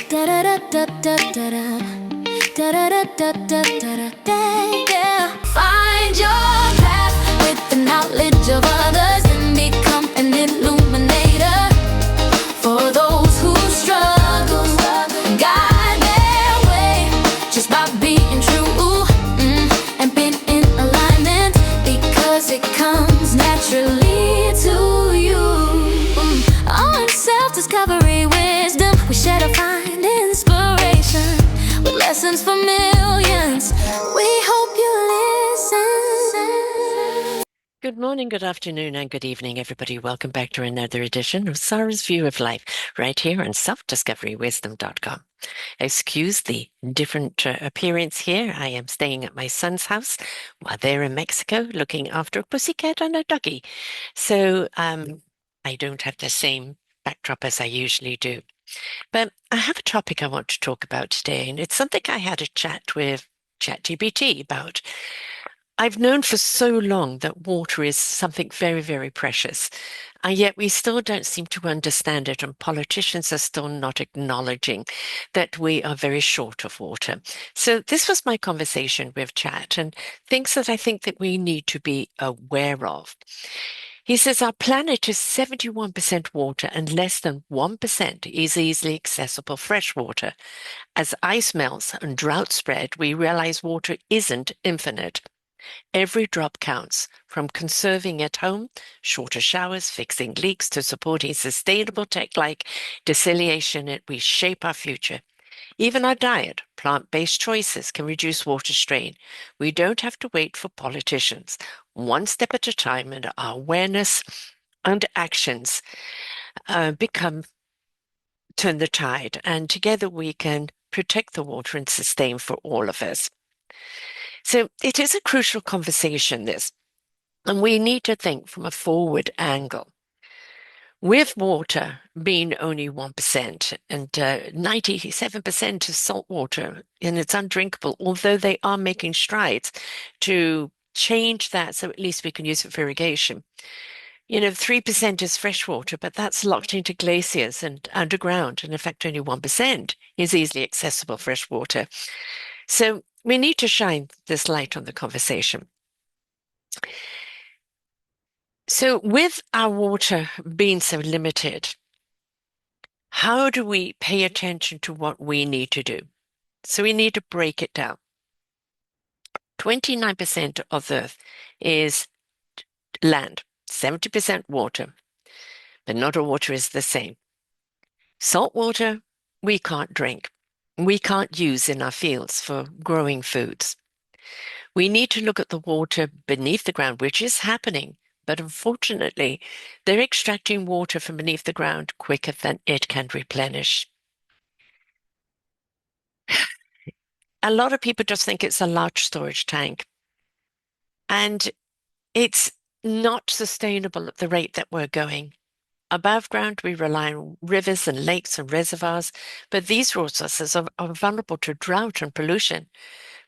Da da da da da da da. Da da da da da da da. Yeah. Find your path with the knowledge of others and become an illuminator for those who struggle. Guide their way just by being true, and being in alignment because it comes naturally to you. On self-discovery wisdom, we share to find inspiration with lessons for millions. We hope you listen. Good morning, good afternoon, and good evening, everybody. Welcome back to another edition of Sarah's View of Life, right here on selfdiscoverywisdom.com. Excuse the different appearance here. I am staying at my son's house while they're in Mexico looking after a pussycat and a doggy. So I don't have the same backdrop as I usually do. But I have a topic I want to talk about today, and it's something I had a chat with ChatGPT about. I've known for so long that water is something very, very precious, and yet we still don't seem to understand it, and politicians are still not acknowledging that we are very short of water. So this was my conversation with Chat, and things that I think that we need to be aware of. He says our planet is 71% water and less than 1% is easily accessible fresh water. As ice melts and drought spread, we realize water isn't infinite. Every drop counts, from conserving at home, shorter showers, fixing leaks, to supporting sustainable tech like desalination. We shape our future. Even our diet, plant-based choices can reduce water strain. We don't have to wait for politicians. One step at a time, and our awareness and actions turn the tide, and together we can protect the water and sustain for all of us. So it is a crucial conversation, this, and we need to think from a forward angle. With water being only 1% and 97% is salt water and it's undrinkable, although they are making strides to change that so at least we can use it for irrigation. 3% is fresh water, but that's locked into glaciers and underground. And in fact, only 1% is easily accessible fresh water. So we need to shine this light on the conversation. So with our water being so limited, how do we pay attention to what we need to do? So we need to break it down. 29% of the earth is land, 70% water, but not all water is the same. Salt water, we can't drink. We can't use in our fields for growing foods. We need to look at the water beneath the ground, which is happening, but unfortunately, they're extracting water from beneath the ground quicker than it can replenish. A lot of people just think it's a large storage tank, and it's not sustainable at the rate that we're going. Above ground, we rely on rivers and lakes and reservoirs, but these resources are vulnerable to drought and pollution.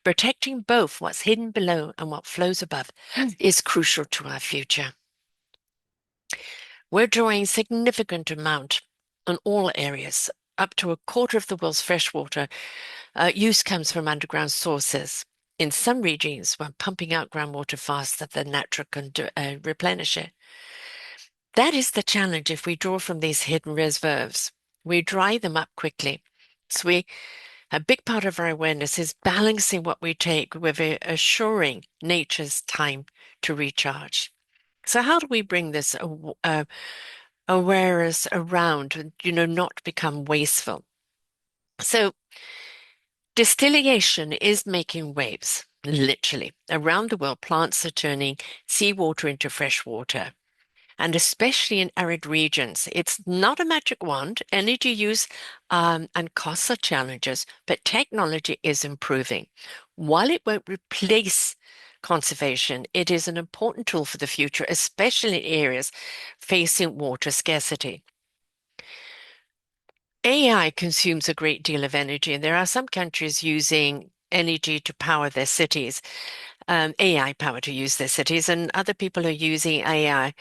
Protecting both what's hidden below and what flows above is crucial to our future. We're drawing significant amount in all areas. Up to a quarter of the world's freshwater use comes from underground sources. In some regions, we're pumping out groundwater faster than nature can replenish it. That is the challenge if we draw from these hidden reservoirs. We dry them up quickly. So a big part of our awareness is balancing what we take with assuring nature's time to recharge. So how do we bring this awareness around and, not become wasteful? So distillation is making waves, literally. Around the world, plants are turning seawater into fresh water. And especially in arid regions, it's not a magic wand. Energy use and costs are challenges, but technology is improving. While it won't replace conservation, it is an important tool for the future, especially in areas facing water scarcity. AI consumes a great deal of energy, and there are some countries using energy to power their cities. AI power to use their cities, and other people are using AI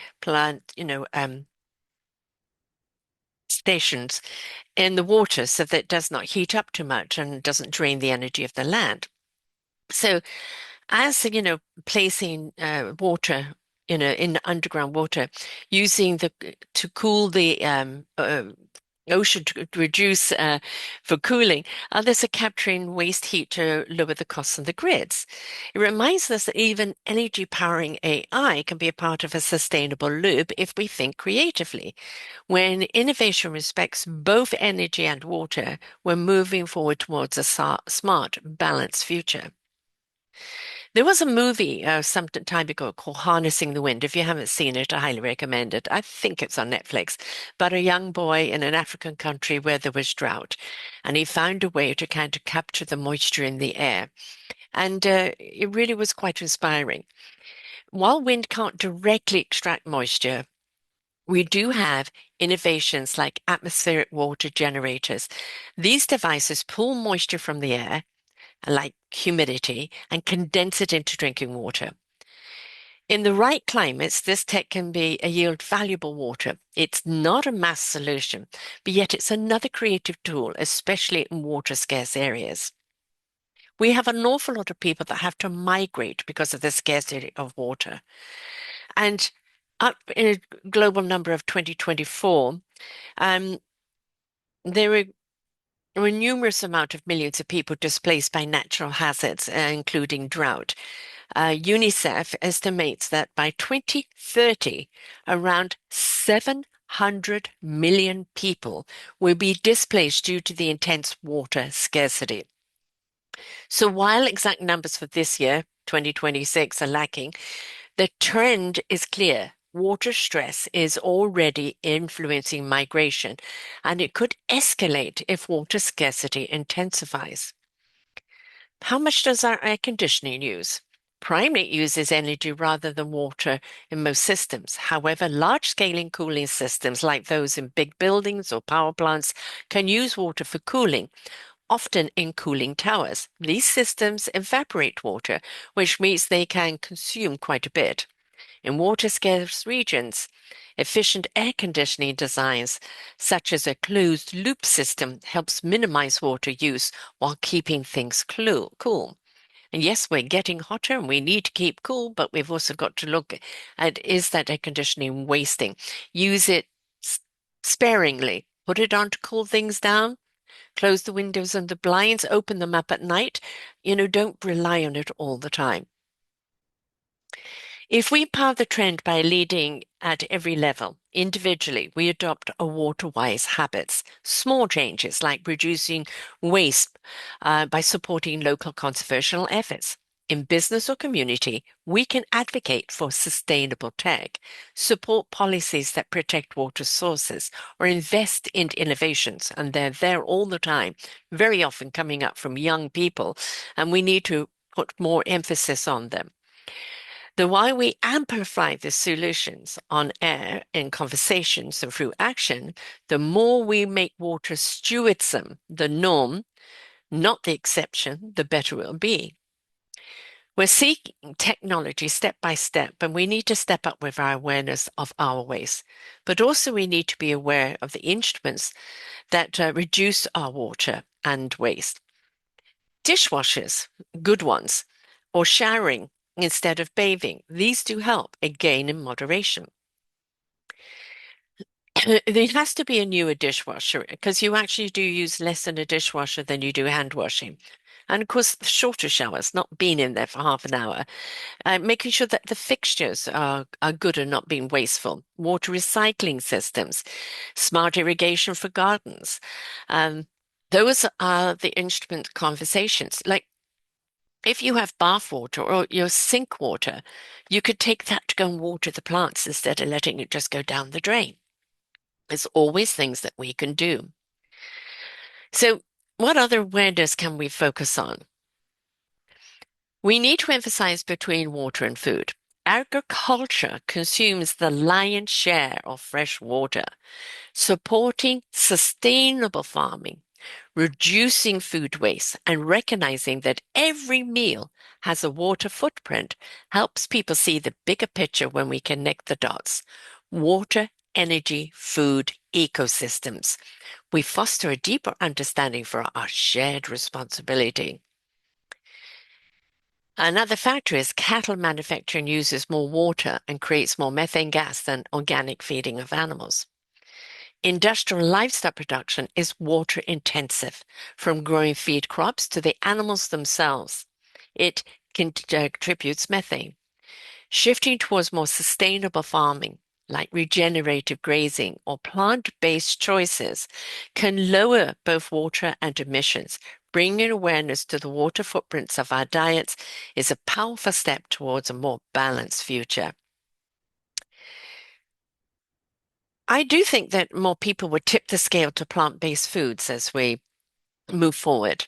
stations in the water so that it does not heat up too much and doesn't drain the energy of the land. So as placing water in underground water, using the to cool the ocean to reduce for cooling, others are capturing waste heat to lower the costs on the grids. It reminds us that even energy powering AI can be a part of a sustainable loop if we think creatively. When innovation respects both energy and water, we're moving forward towards a smart, balanced future. There was a movie some time ago called Harnessing the Wind. If you haven't seen it, I highly recommend it. I think it's on Netflix. But a young boy in an African country where there was drought, and he found a way to kind of capture the moisture in the air. And it really was quite inspiring. While wind can't directly extract moisture, we do have innovations like atmospheric water generators. These devices pull moisture from the air like humidity, and condense it into drinking water. In the right climates, this tech can yield valuable water. It's not a mass solution, but yet it's another creative tool, especially in water scarce areas. We have an awful lot of people that have to migrate because of the scarcity of water. And up in a global number of 2024, there were numerous amount of millions of people displaced by natural hazards, including drought. UNICEF estimates that by 2030, around 700 million people will be displaced due to the intense water scarcity. So while exact numbers for this year, 2026, are lacking, the trend is clear. Water stress is already influencing migration, and it could escalate if water scarcity intensifies. How much does our air conditioning use? Primarily it uses energy rather than water in most systems. However, large-scale cooling systems like those in big buildings or power plants can use water for cooling, often in cooling towers. These systems evaporate water, which means they can consume quite a bit. In water-scarce regions, efficient air conditioning designs, such as a closed-loop system, helps minimize water use while keeping things cool. And yes, we're getting hotter and we need to keep cool, but we've also got to look at, is that air conditioning wasting? Use it sparingly. Put it on to cool things down. Close the windows and the blinds, open them up at night. Don't rely on it all the time. If we power the trend by leading at every level, individually, we adopt a water-wise habits. Small changes like reducing waste by supporting local conservation efforts. In business or community, we can advocate for sustainable tech, support policies that protect water sources, or invest in innovations. And they're there all the time, very often coming up from young people, and we need to put more emphasis on them. The while we amplify the solutions on air in conversations and through action, the more we make water stewardship the norm, not the exception, the better it will be. We're seeking technology step by step, and we need to step up with our awareness of our waste. But also we need to be aware of the instruments that reduce our water and waste. Dishwashers, good ones, or showering instead of bathing. These do help, again, in moderation. There has to be a newer dishwasher because you actually do use less in a dishwasher than you do hand washing. And of course, the shorter showers, not being in there for half an hour. Making sure that the fixtures are good and not being wasteful. Water recycling systems, smart irrigation for gardens. Those are the instrument conversations. Like if you have bath water or your sink water, you could take that to go and water the plants instead of letting it just go down the drain. There's always things that we can do. So what other awareness can we focus on? We need to emphasize between water and food. Agriculture consumes the lion's share of fresh water. Supporting sustainable farming, reducing food waste, and recognizing that every meal has a water footprint helps people see the bigger picture when we connect the dots. Water, energy, food, ecosystems. We foster a deeper understanding for our shared responsibility. Another factor is cattle manufacturing uses more water and creates more methane gas than organic feeding of animals. Industrial livestock production is water intensive, from growing feed crops to the animals themselves. It contributes methane. Shifting towards more sustainable farming, like regenerative grazing or plant-based choices, can lower both water and emissions. Bringing awareness to the water footprints of our diets is a powerful step towards a more balanced future. I do think that more people would tip the scale to plant-based foods as we move forward.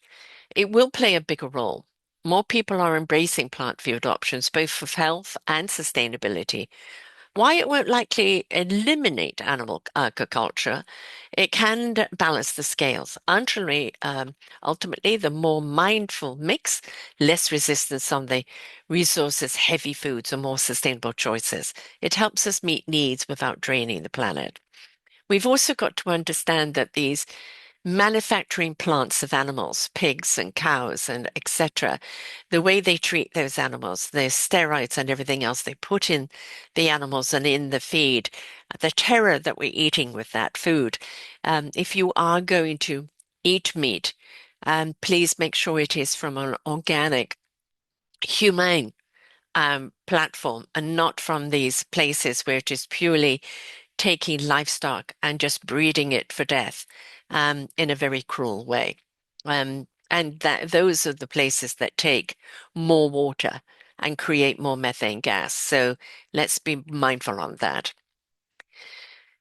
It will play a bigger role. More people are embracing plant food options, both for health and sustainability. Why it won't likely eliminate animal agriculture, it can balance the scales. Ultimately, the more mindful mix, less resistance on the resources heavy foods and more sustainable choices. It helps us meet needs without draining the planet. We've also got to understand that these manufacturing plants of animals, pigs and cows and etc., the way they treat those animals, the steroids and everything else they put in the animals and in the feed, the terror that we're eating with that food. If you are going to eat meat, please make sure it is from an organic, humane platform and not from these places where it is purely taking livestock and just breeding it for death in a very cruel way. And those are the places that take more water and create more methane gas. So let's be mindful on that.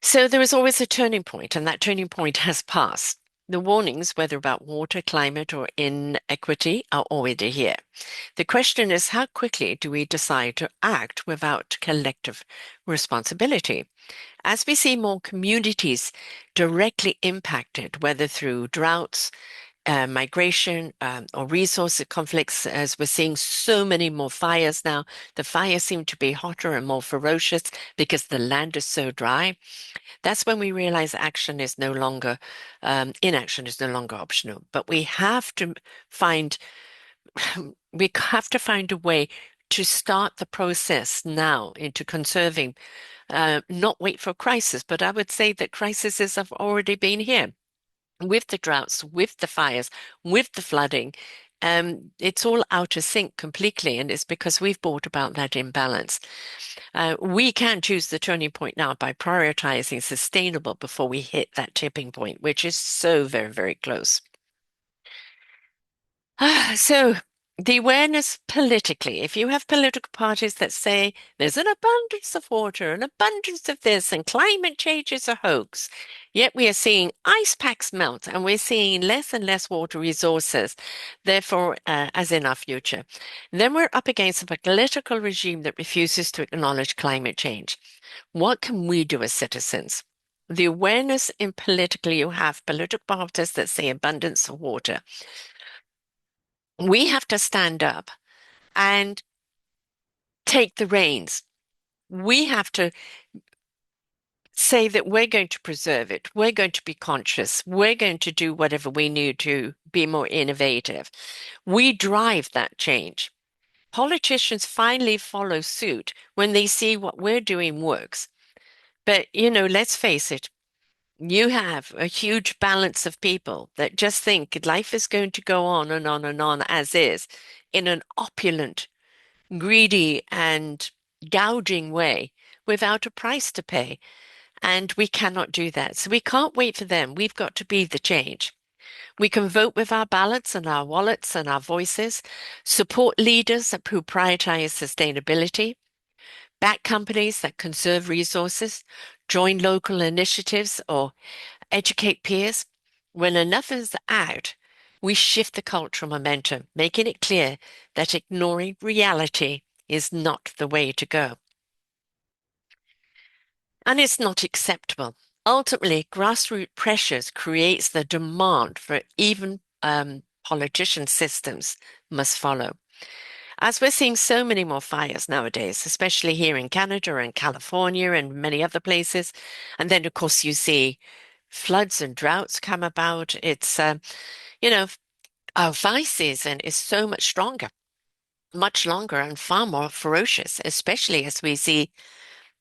So there is always a turning point, and that turning point has passed. The warnings, whether about water, climate, or inequity, are already here. The question is, how quickly do we decide to act without collective responsibility? As we see more communities directly impacted, whether through droughts, migration, or resource conflicts, as we're seeing so many more fires now, the fires seem to be hotter and more ferocious because the land is so dry. That's when we realize action is no longer, inaction is no longer optional. But we have to find, we have to find a way to start the process now into conserving, not wait for crisis. But I would say that crises have already been here with the droughts, with the fires, with the flooding. It's all out of sync completely, and it's because we've brought about that imbalance. We can choose the turning point now by prioritizing sustainable before we hit that tipping point, which is so very, very close. So the awareness politically, if you have political parties that say there's an abundance of water, an abundance of this, and climate change is a hoax, yet we are seeing ice packs melt and we're seeing less and less water resources, therefore, as in our future, then we're up against a political regime that refuses to acknowledge climate change. What can we do as citizens? The awareness in politically, you have political parties that say abundance of water. We have to stand up and take the reins. We have to say that we're going to preserve it. We're going to be conscious. We're going to do whatever we need to be more innovative. We drive that change. Politicians finally follow suit when they see what we're doing works. But, let's face it, you have a huge balance of people that just think life is going to go on and on and on as is in an opulent, greedy, and gouging way without a price to pay. And we cannot do that. So we can't wait for them. We've got to be the change. We can vote with our ballots and our wallets and our voices, support leaders who prioritize sustainability, back companies that conserve resources, join local initiatives, or educate peers. When enough is out, we shift the cultural momentum, making it clear that ignoring reality is not the way to go. And it's not acceptable. Ultimately, grassroots pressures creates the demand for even politician systems must follow. As we're seeing so many more fires nowadays, especially here in Canada and California and many other places. And then, of course, you see floods and droughts come about. You know, our fire season is so much stronger, much longer, and far more ferocious, especially as we see,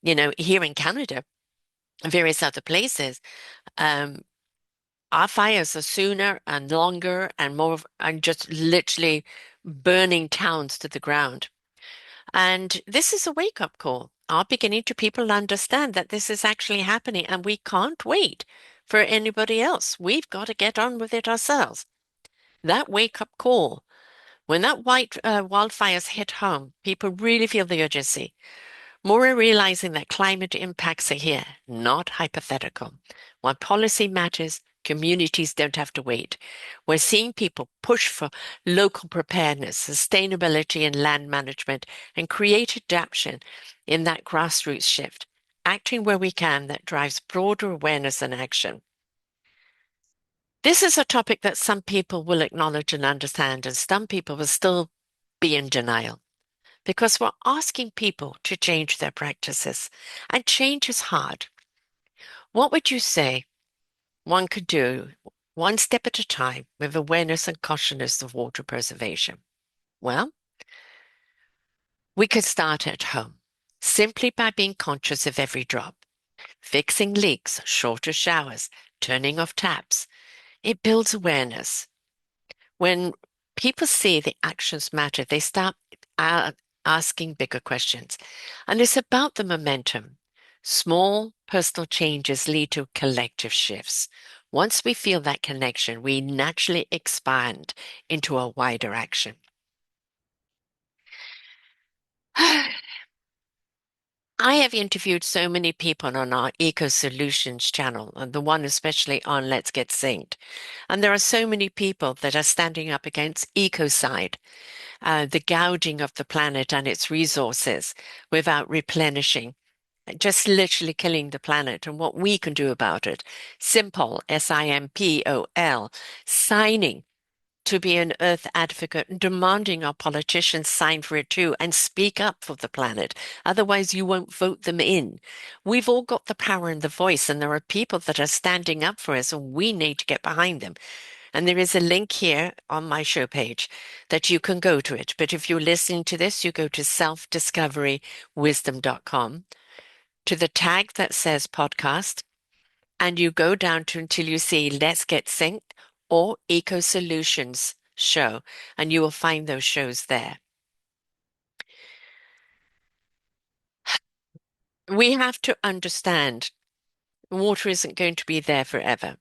here in Canada and various other places. Um, our fires are sooner and longer and more, and just literally burning towns to the ground. And this is a wake-up call. Are beginning to people understand that this is actually happening and we can't wait for anybody else. We've got to get on with it ourselves. That wake-up call, when that wildfires hit home, people really feel the urgency. More are realizing that climate impacts are here, not hypothetical. While policy matters, communities don't have to wait. We're seeing people push for local preparedness, sustainability and land management, and create adaptation in that grassroots shift, acting where we can that drives broader awareness and action. This is a topic that some people will acknowledge and understand, and some people will still be in denial because we're asking people to change their practices, and change is hard. What would you say one could do one step at a time with awareness and consciousness of water preservation? Well, we could start at home, simply by being conscious of every drop, fixing leaks, shorter showers, turning off taps. It builds awareness. When people see the actions matter, they start asking bigger questions. And it's about the momentum. Small personal changes lead to collective shifts. Once we feel that connection, we naturally expand into a wider action. I have interviewed so many people on our Eco Solutions channel, and the one especially on Let's Get Synced. And there are so many people that are standing up against ecocide, the gouging of the planet and its resources without replenishing, just literally killing the planet, and what we can do about it. Simpol, Simpol, signing to be an earth advocate and demanding our politicians sign for it too and speak up for the planet. Otherwise, you won't vote them in. We've all got the power and the voice, and there are people that are standing up for us, and we need to get behind them. And there is a link here on my show page that you can go to it. But if you're listening to this, you go to selfdiscoverywisdom.com, to the tag that says podcast, and you go down to until you see Let's Get Synced or Eco Solutions show, and you will find those shows there. We have to understand water isn't going to be there forever.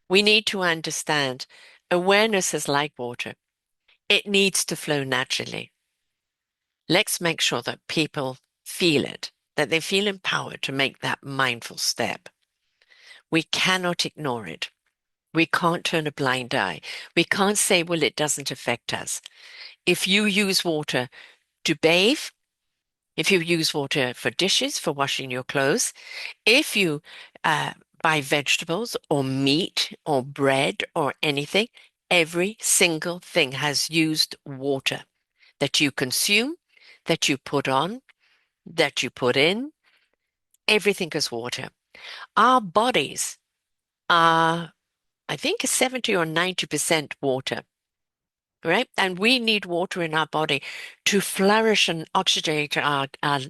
We need to understand awareness is like water. It needs to flow naturally. Let's make sure that people feel it, that they feel empowered to make that mindful step. We cannot ignore it. We can't turn a blind eye. We can't say, well, it doesn't affect us. If you use water to bathe, if you use water for dishes, for washing your clothes, if you buy vegetables or meat or bread or anything, every single thing has used water that you consume, that you put on, that you put in. Everything is water. Our bodies are, I think, 70 or 90% water, right? And we need water in our body to flourish and oxygenate our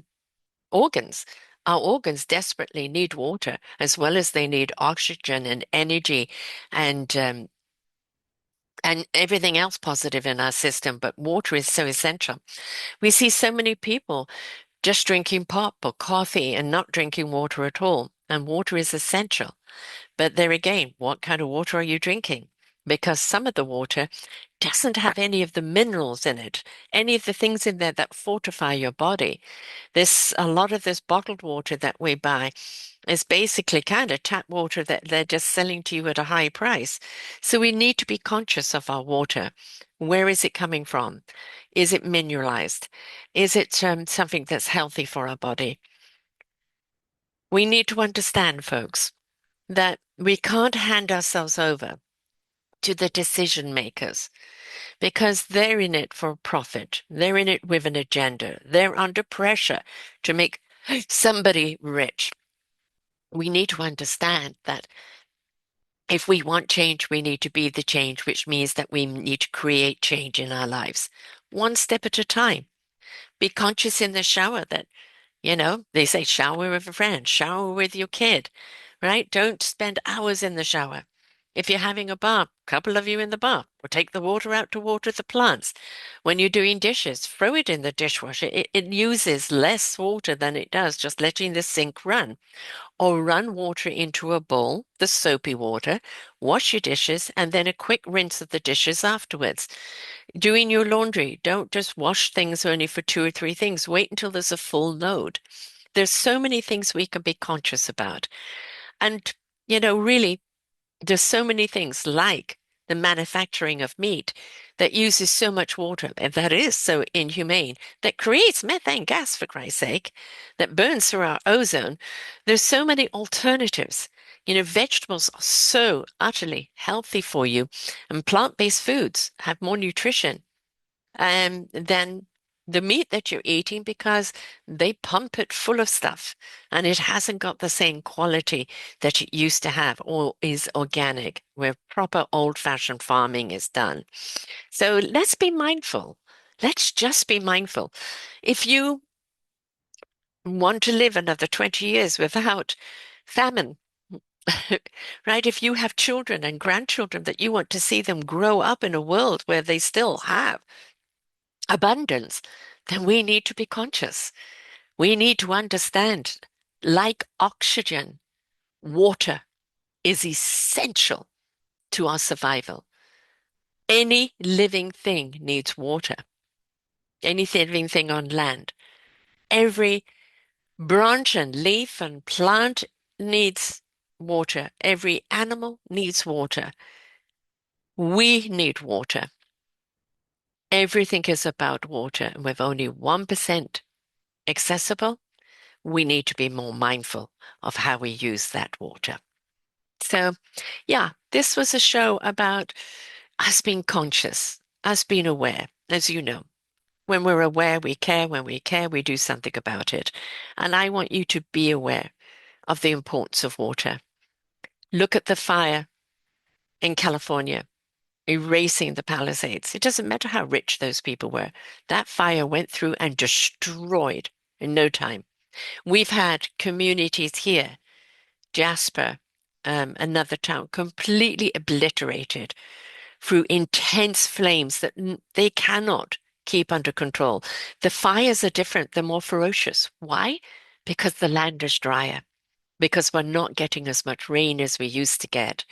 organs. Our organs desperately need water as well as they need oxygen and energy and everything else positive in our system. But water is so essential. We see so many people just drinking pop or coffee and not drinking water at all. And water is essential. But there again, what kind of water are you drinking? Because some of the water doesn't have any of the minerals in it, any of the things in there that fortify your body. A lot of this bottled water that we buy is basically kind of tap water that they're just selling to you at a high price. So we need to be conscious of our water. Where is it coming from? Is it mineralized? Is it something that's healthy for our body? We need to understand, folks, that we can't hand ourselves over to the decision makers because they're in it for profit. They're in it with an agenda. They're under pressure to make somebody rich. We need to understand that if we want change, we need to be the change, which means that we need to create change in our lives, one step at a time. Be conscious in the shower that, they say shower with a friend, shower with your kid, right? Don't spend hours in the shower. If you're having a bath, couple of you in the bath, or take the water out to water the plants. When you're doing dishes, throw it in the dishwasher. It uses less water than it does just letting the sink run. Or run water into a bowl, the soapy water, wash your dishes, and then a quick rinse of the dishes afterwards. Doing your laundry, don't just wash things only for 2 or 3 things. Wait until there's a full load. There's so many things we can be conscious about. And, really, there's so many things like the manufacturing of meat that uses so much water, and that is so inhumane, that creates methane gas, for Christ's sake, that burns through our ozone. There's so many alternatives. Vegetables are so utterly healthy for you, and plant-based foods have more nutrition than the meat that you're eating because they pump it full of stuff and it hasn't got the same quality that it used to have or is organic, where proper old-fashioned farming is done. So let's be mindful. Let's just be mindful. If you want to live another 20 years without famine, right? If you have children and grandchildren that you want to see them grow up in a world where they still have abundance, then we need to be conscious. We need to understand, like oxygen, water is essential to our survival. Any living thing needs water. Any living thing on land. Every branch and leaf and plant needs water. Every animal needs water. We need water. Everything is about water, and with only 1% accessible, we need to be more mindful of how we use that water. So, yeah, this was a show about us being conscious, us being aware. As you know, when we're aware, we care. When we care, we do something about it. And I want you to be aware of the importance of water. Look at the fire in California, erasing the Palisades. It doesn't matter how rich those people were. That fire went through and destroyed in no time. We've had communities here, Jasper, another town, completely obliterated through intense flames that they cannot keep under control. The fires are different. They're more ferocious. Why? Because the land is drier, because we're not getting as much rain as we used to get.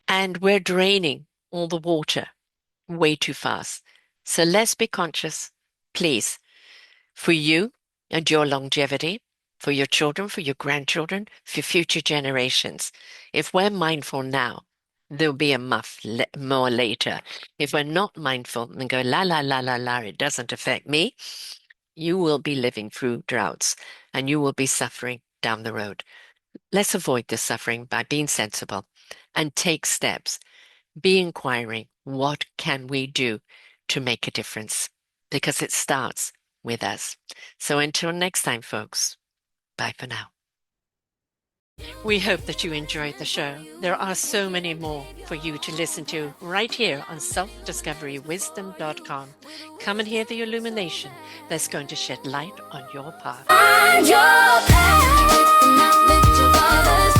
And we're draining all the water way too fast. So let's be conscious, please, for you and your longevity, for your children, for your grandchildren, for future generations. If we're mindful now, there'll be a more later. If we're not mindful and go, la, la, la, la, la, it doesn't affect me, you will be living through droughts and you will be suffering down the road. Let's avoid the suffering by being sensible and take steps. Be inquiring, what can we do to make a difference? Because it starts with us. So until next time, folks, bye for now. We hope that you enjoyed the show. There are so many more for you to listen to right here on selfdiscoverywisdom.com. Come and hear the illumination that's going to shed light on your path. Find your path with the knowledge of others.